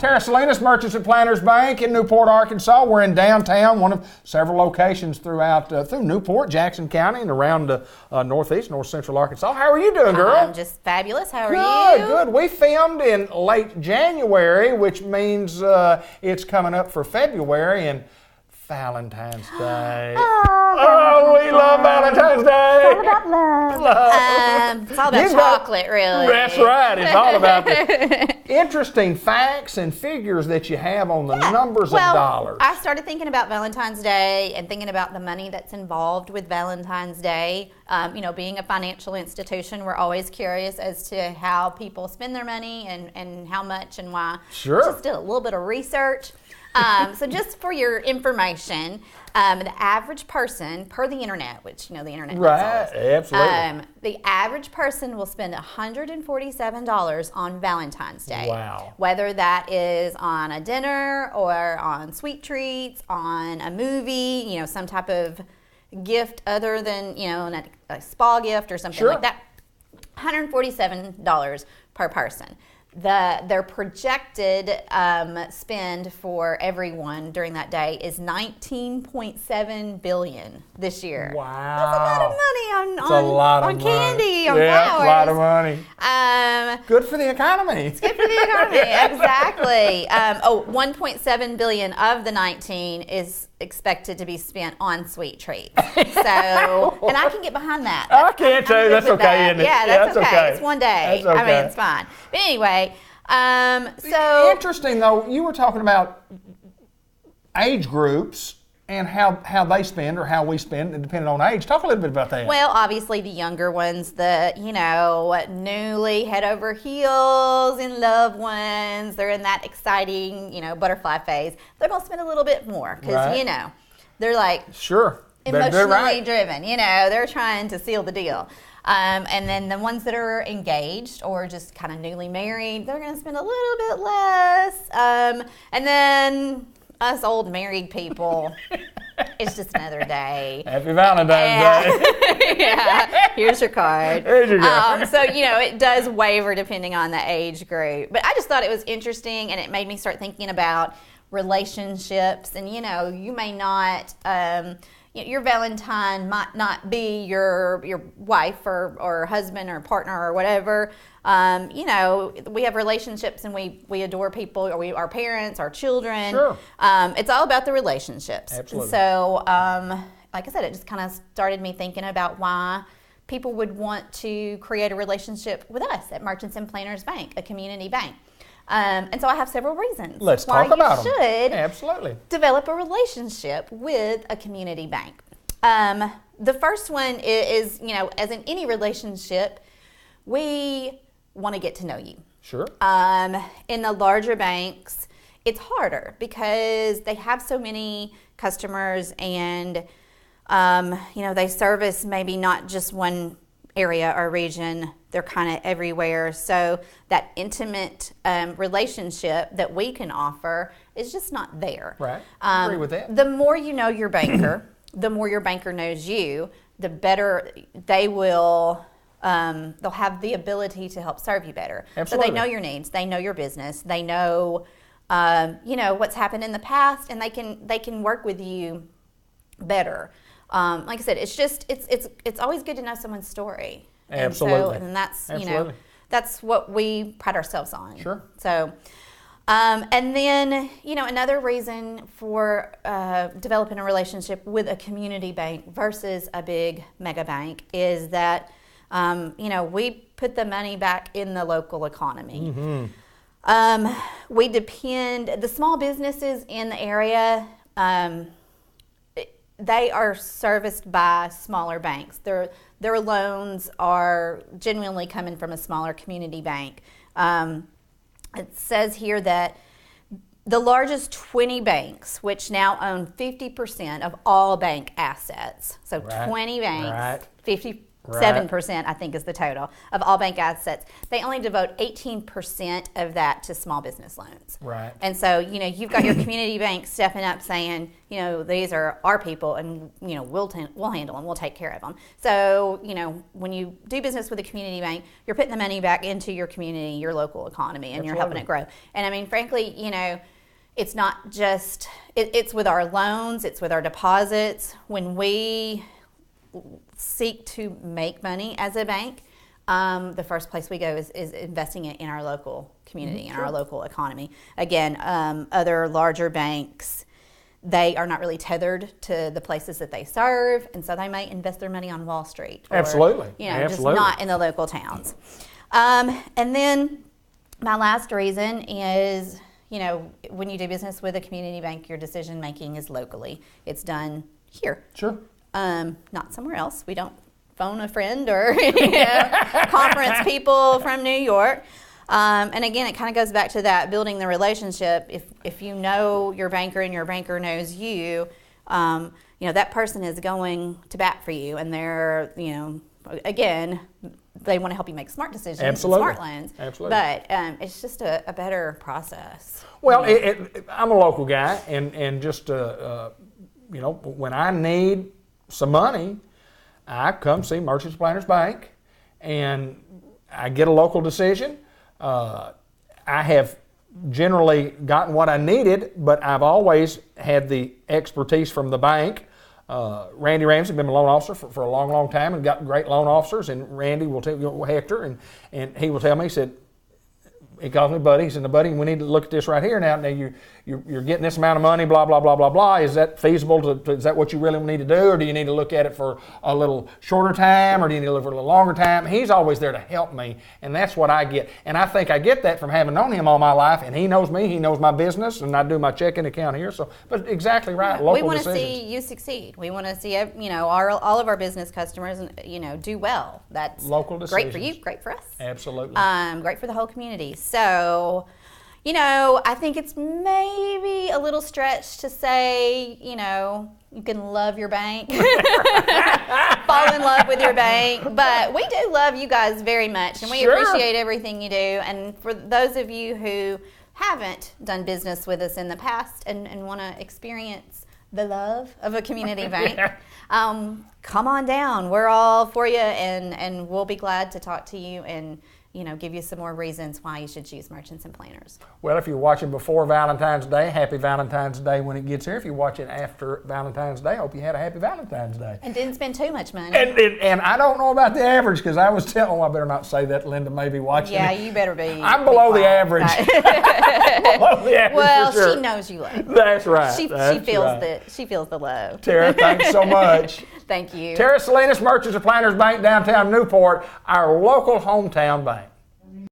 Tara Salinas, Merchants and Planters Bank in Newport, Arkansas. We're in downtown, one of several locations throughout through Newport, Jackson County, and around northeast, north central Arkansas. How are you doing, girl? I'm just fabulous. How are you? Good. We filmed in late January, which means it's coming up for February and Valentine's Day. Oh, we love Valentine's Day. It's all about love. It's all about chocolate, really. That's right. It's all about the interesting facts and figures that you have on the numbers of dollars. I started thinking about Valentine's Day and thinking about the money that's involved with Valentine's Day. Being a financial institution, we're always curious as to how people spend their money and how much and why. Sure. Just did a little bit of research. So just for your information, the average person, per the internet, which, the internet right, absolutely. The average person will spend $147 on Valentine's Day. Wow. Whether that is on a dinner or on sweet treats, on a movie, some type of gift other than, a spa gift or something like that. $147 per person. Their projected spend for everyone during that day is $19.7 billion this year. Wow, that's a lot of money on candy, on flowers. Yeah, a lot of money. Good for the economy. It's good for the economy, exactly. $1.7 billion of the 19 is expected to be spent on sweet treats. So, and I can get behind that. I can too. That's okay, isn't it? Yeah, that's okay. It's one day. That's okay. It's fine. But anyway, so interesting though. You were talking about age groups and how they spend or how we spend, depending on age. Talk a little bit about that. Well, obviously the younger ones, the newly head over heels in loved ones, they're in that exciting butterfly phase. They're gonna spend a little bit more because they're like emotionally driven. They're trying to seal the deal. And then the ones that are engaged or just kind of newly married, they're going to spend a little bit less. And then us old married people, it's just another day. Happy Valentine's Day. Yeah, here's your card. There you go. So, it does waver depending on the age group. But I just thought it was interesting, and it made me start thinking about relationships. And, you may not... your Valentine might not be your wife or husband or partner or whatever. We have relationships and we adore people, or our parents, our children. Sure. It's all about the relationships. Absolutely. So, like I said, it just kind of started me thinking about why people would want to create a relationship with us at Merchants and Planters Bank, a community bank. And so I have several reasons Let's why talk about them. you should absolutely develop a relationship with a community bank. The first one is, as in any relationship, we want to get to know you. Sure. In the larger banks, it's harder because they have so many customers and, they service maybe not just one area or region, they're kind of everywhere. So that intimate relationship that we can offer is just not there. Right. I agree with that. The more you know your banker, the more your banker knows you, the better they will, they'll have the ability to help serve you better. Absolutely. So they know your needs, they know your business, they know, what's happened in the past, and they can work with you better. Like I said, it's always good to know someone's story. Absolutely. And that's, Absolutely. that's what we pride ourselves on. Sure. So, and then, another reason for developing a relationship with a community bank versus a big mega bank is that, we put the money back in the local economy. Mm-hmm. We depend, the small businesses in the area, they are serviced by smaller banks. Their loans are genuinely coming from a smaller community bank. It says here that the largest 20 banks, which now own 50% of all bank assets, so 20 banks, Right. 7%, I think, is the total of all bank assets. They only devote 18% of that to small business loans. Right. And so, you've got your community bank stepping up saying, these are our people and, we'll handle them, we'll take care of them. So, when you do business with a community bank, you're putting the money back into your community, your local economy, and you're helping it grow. And I mean, frankly, it's not just, it's with our loans, it's with our deposits. When we seek to make money as a bank, the first place we go is investing it in our local community, in our local economy. Again, other larger banks, they are not really tethered to the places that they serve, and so they might invest their money on Wall Street. Or, Absolutely. Just not in the local towns. And then my last reason is, when you do business with a community bank, your decision making is locally. It's done here. Sure. Not somewhere else. We don't phone a friend or conference people from New York. And again, it kind of goes back to that building the relationship. If you know your banker and your banker knows you, that person is going to bat for you, and they're again, they want to help you make smart decisions, Absolutely. Smart loans. Absolutely. But it's just a better process. Well, I'm a local guy, and just when I need some money, I come see Merchants Planters Bank, and I get a local decision. I have generally gotten what I needed, but I've always had the expertise from the bank. Randy Ramsey has been a loan officer for a long, long time and got great loan officers, and Randy will tell Hector, and he will tell me, he said, he calls me Buddy. He said, Buddy, we need to look at this right here now. Now you're getting this amount of money, blah, blah, blah, blah, blah. Is that feasible? Is that what you really need to do? Or do you need to look at it for a little shorter time? Or do you need to look for a little longer time? He's always there to help me, and that's what I get. And I think I get that from having known him all my life, and he knows me, he knows my business, and I do my checking account here. So, but exactly right, local we want to decisions. see you succeed. We want to see all of our business customers do well. That's local decisions. Great for you, great for us. Absolutely. Great for the whole community. So, I think it's maybe a little stretch to say, you can love your bank, fall in love with your bank, but we do love you guys very much, and we appreciate everything you do. And for those of you who haven't done business with us in the past and want to experience the love of a community bank, come on down. We're all for you, and we'll be glad to talk to you and give you some more reasons why you should choose Merchants and Planters. Well, if you're watching before Valentine's Day, happy Valentine's Day when it gets here. If you're watching after Valentine's Day, I hope you had a happy Valentine's Day. And didn't spend too much money. And I don't know about the average, because I was telling, I better not say that. Linda may be watching. Yeah, you better be. I'm below the average. Below the average. Well, for sure. she knows you love. That's right. She feels the love. Tara, thanks so much. Thank you. Tara Salinas, Merchants and Planters Bank, downtown Newport, our local hometown bank.